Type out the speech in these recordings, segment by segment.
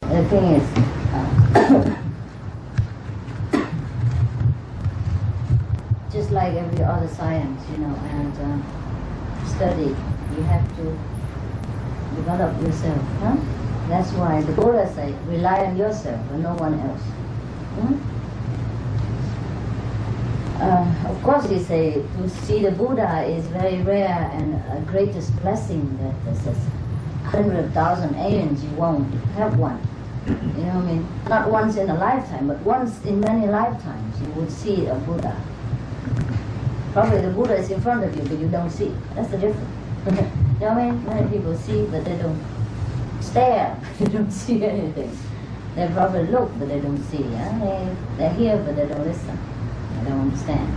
The thing is, just like every other science, and study, you have to develop yourself. Huh? That's why the Buddha said, rely on yourself and no one else. Of course, he say to see the Buddha is very rare and a greatest blessing that there's 100,000 aliens you won't have one. You know what I mean? Not once in a lifetime, but once in many lifetimes you would see a Buddha. Probably the Buddha is in front of you, but you don't see. That's the difference. You know what I mean? Many people see, but they don't stare. They don't see anything. They probably look, but they don't see. They hear, but they don't listen. They don't understand.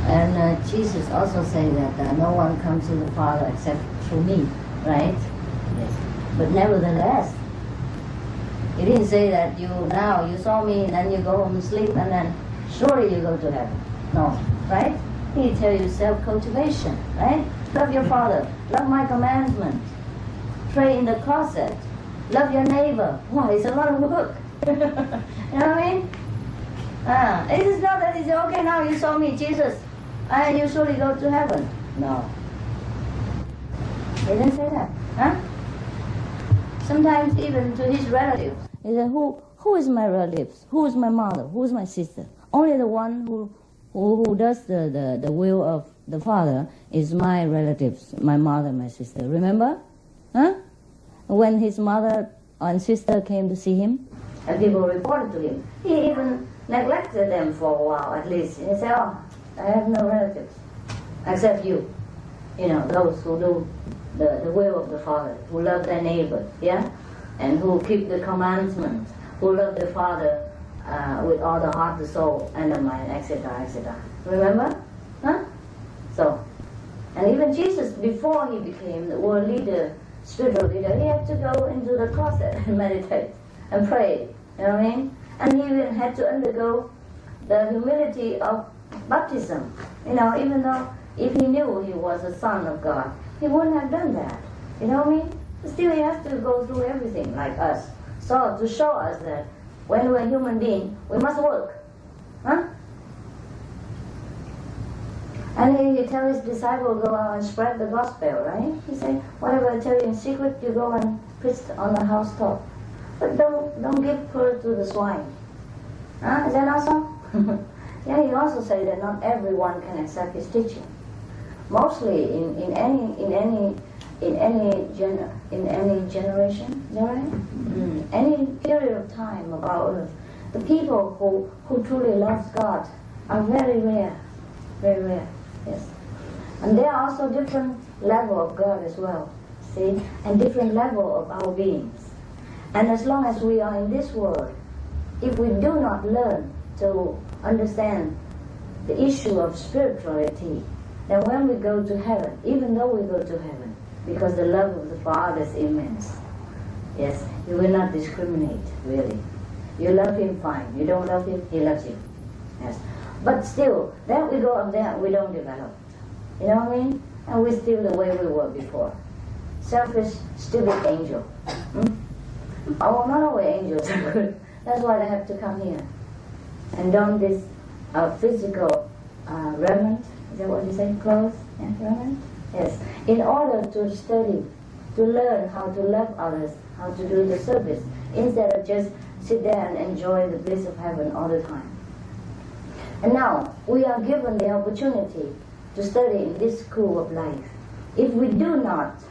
And Jesus also said that no one comes to the Father except through me, right? Yes. But nevertheless, he didn't say that you saw me and then you go home and sleep and then surely you go to heaven. No, right? He tell you self-cultivation, right? Love your Father, love my commandment, pray in the closet, love your neighbor. Why, it's a lot of work. You know what I mean? It is not that he said, okay, now you saw me, Jesus, and you surely go to heaven. No. He didn't say that. Huh? Sometimes even to his relatives, he said, who is my relatives? Who is my mother? Who is my sister? Only the one who does the will of the Father is my relatives, my mother, my sister. Remember? Huh? When his mother and sister came to see him, and people reported to him, he even neglected them for a while at least. He said, oh, I have no relatives except you. Those who do the will of the Father, who love their neighbor, yeah? And who keep the commandments, who love the Father with all the heart, the soul, and the mind, etc., etc. Remember? Huh? So, and even Jesus, before he became the world leader, spiritual leader, he had to go into the closet and meditate and pray. You know what I mean? And he even had to undergo the humility of baptism. Even though if he knew he was a son of God, he wouldn't have done that. You know what I mean? Still, he has to go through everything like us. So, to show us that when we're human beings, we must work. Huh? And he tell his disciples, go out and spread the gospel, right? He said, whatever I tell you in secret, you go and preach on the housetop. But don't give pearl to the swine. Huh? Is that also? Yeah, he also said that not everyone can accept his teaching. Mostly in any generation, is that right? Any period of time about Earth, the people who truly love God are very rare, yes. And there are also different level of God as well, see, and different level of our beings. And as long as we are in this world, if we do not learn to understand the issue of spirituality, then when we go to heaven, even though we go to heaven, because the love of the Father is immense, yes, you will not discriminate, really. You love him, fine. You don't love him, he loves you. Yes. But still, then we go up there, we don't develop. You know what I mean? And we're still the way we were before. Selfish, stupid angel. Oh, not always angels are good. That's why they have to come here and don this physical raiment. Is that what you say? Clothes? Yeah, raiment? Yes. In order to study, to learn how to love others, how to do the service, instead of just sit there and enjoy the bliss of heaven all the time. And now, we are given the opportunity to study in this school of life. If we do not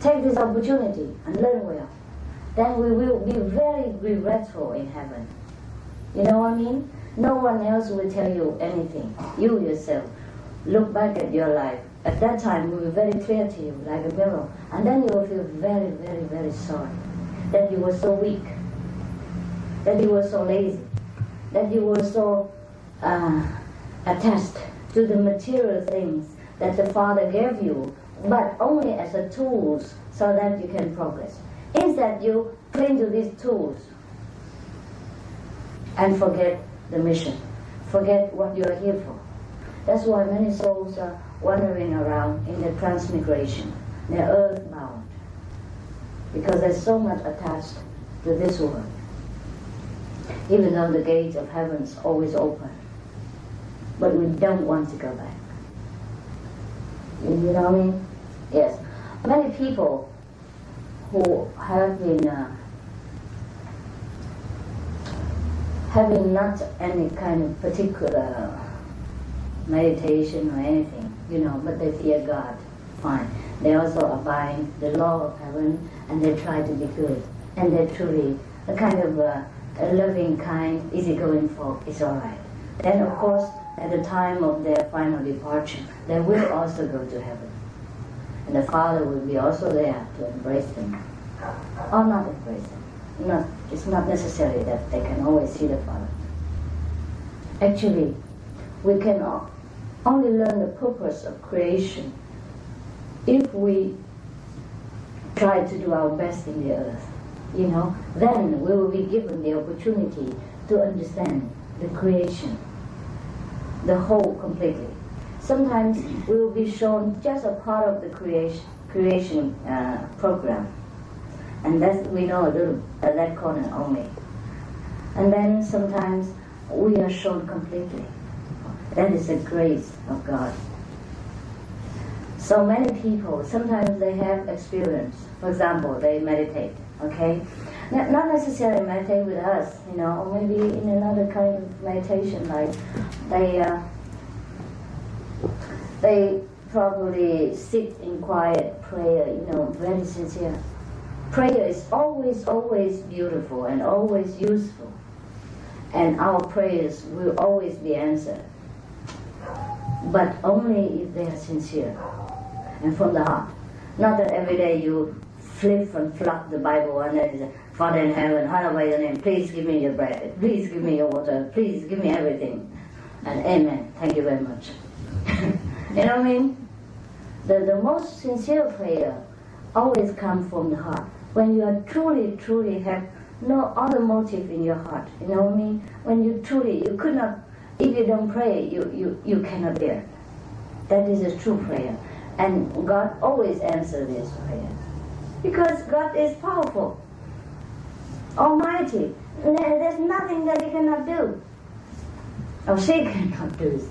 take this opportunity and learn well, then we will be very regretful in heaven. You know what I mean? No one else will tell you anything. You yourself look back at your life. At that time, it will be very clear to you, like a mirror. And then you will feel very, very, very sorry that you were so weak, that you were so lazy, that you were so attached to the material things that the Father gave you, but only as a tools so that you can progress. Instead, you cling to these tools and forget the mission, forget what you are here for. That's why many souls are wandering around in the transmigration. They're earthbound. because there's so much attached to this world. Even though the gates of heaven is always open, but we don't want to go back. You know what I mean? Yes. Many people who have been having not any kind of particular meditation or anything, but they fear God, fine. They also abide the law of heaven, and they try to be good. And they're truly a kind of a loving, kind, easygoing folk. It's all right. Then, of course, at the time of their final departure, they will also go to heaven. And the Father will be also there to embrace them. Or not embrace them. It's not necessary that they can always see the Father. Actually, we can only learn the purpose of creation if we try to do our best in the earth. Then we will be given the opportunity to understand the creation, the whole completely. Sometimes we will be shown just a part of the creation program, and that we know a little that corner only. And then sometimes we are shown completely. That is the grace of God. So many people, sometimes they have experience. For example, they meditate, okay? Not necessarily meditate with us, or maybe in another kind of meditation, like they probably sit in quiet prayer, very sincere. Prayer is always, always beautiful and always useful. And our prayers will always be answered. But only if they are sincere and from the heart. Not that every day you flip and flop the Bible and then say, Father in heaven, hallowed be your name, please give me your bread, please give me your water, please give me everything. And amen, thank you very much. You know what I mean? The most sincere prayer always comes from the heart. When you are truly, truly have no other motive in your heart. You know what I mean? When you truly, you could not, if you don't pray, you cannot bear. That is a true prayer. And God always answers this prayer. Because God is powerful, almighty. There's nothing that He cannot do. Or she cannot do.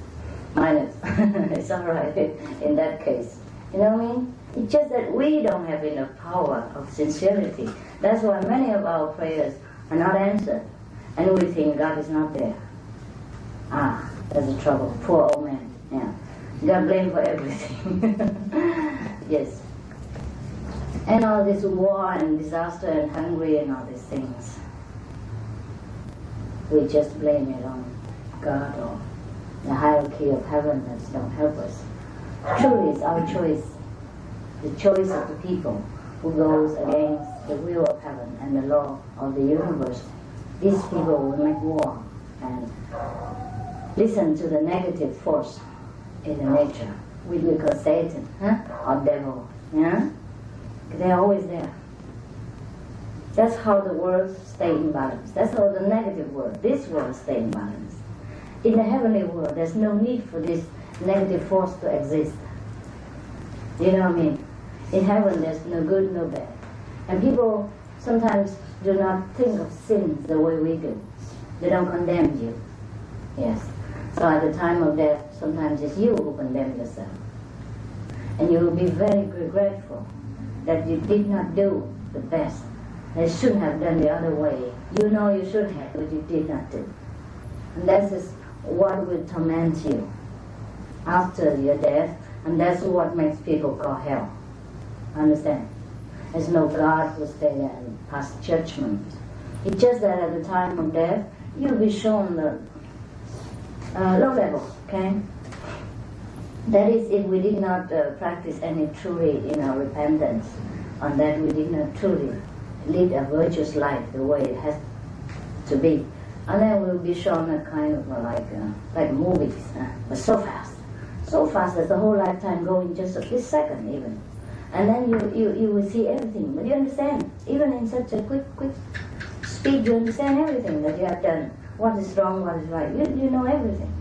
Minus. It's all right in that case. You know what I mean? It's just that we don't have enough power of sincerity. That's why many of our prayers are not answered. And we think God is not there. That's the trouble. Poor old man. Yeah. God blamed for everything. Yes. And all this war and disaster and hungry and all these things. We just blame it on God or the hierarchy of heaven that don't help us. Truly, it's our choice. The choice of the people who goes against the will of heaven and the law of the universe. These people will make war and listen to the negative force in the nature, which we call Satan, or devil. Yeah? They're always there. That's how the world stays in balance. That's how the negative world, this world, stays in balance. In the heavenly world, there's no need for this negative force to exist. You know what I mean? In heaven, there's no good, no bad. And people sometimes do not think of sins the way we do. They don't condemn you. Yes. So at the time of death, sometimes it's you who condemn yourself. And you will be very regretful that you did not do the best. You should have done the other way. You know you should have, but you did not do. And that is what will torment you after your death, and that's what makes people call hell. Understand? There's no God who stay there and pass judgment. It's just that at the time of death, you'll be shown the low level, okay? That is, if we did not practice any truly, repentance, on that we did not truly lead a virtuous life the way it has to be. And then we'll be shown a kind of like movies, but so fast that the whole lifetime go in just this second even. And then you will see everything, but you understand, even in such a quick speed, you understand everything that you have done. What is wrong, what is right, you know everything.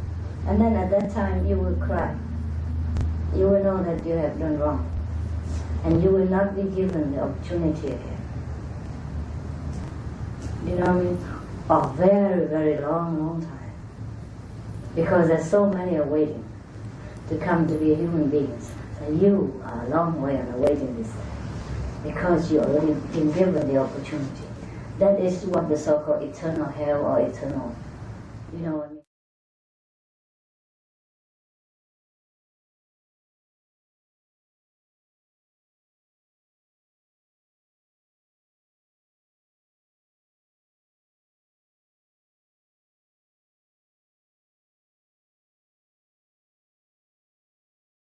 And then at that time you will cry. You will know that you have done wrong. And you will not be given the opportunity again. You know what I mean? A very, very long, long time. Because there's so many are waiting to come to be human beings. So you are a long way on the waiting list because you already been given the opportunity. That is what the so-called eternal hell or eternal, you know what I mean?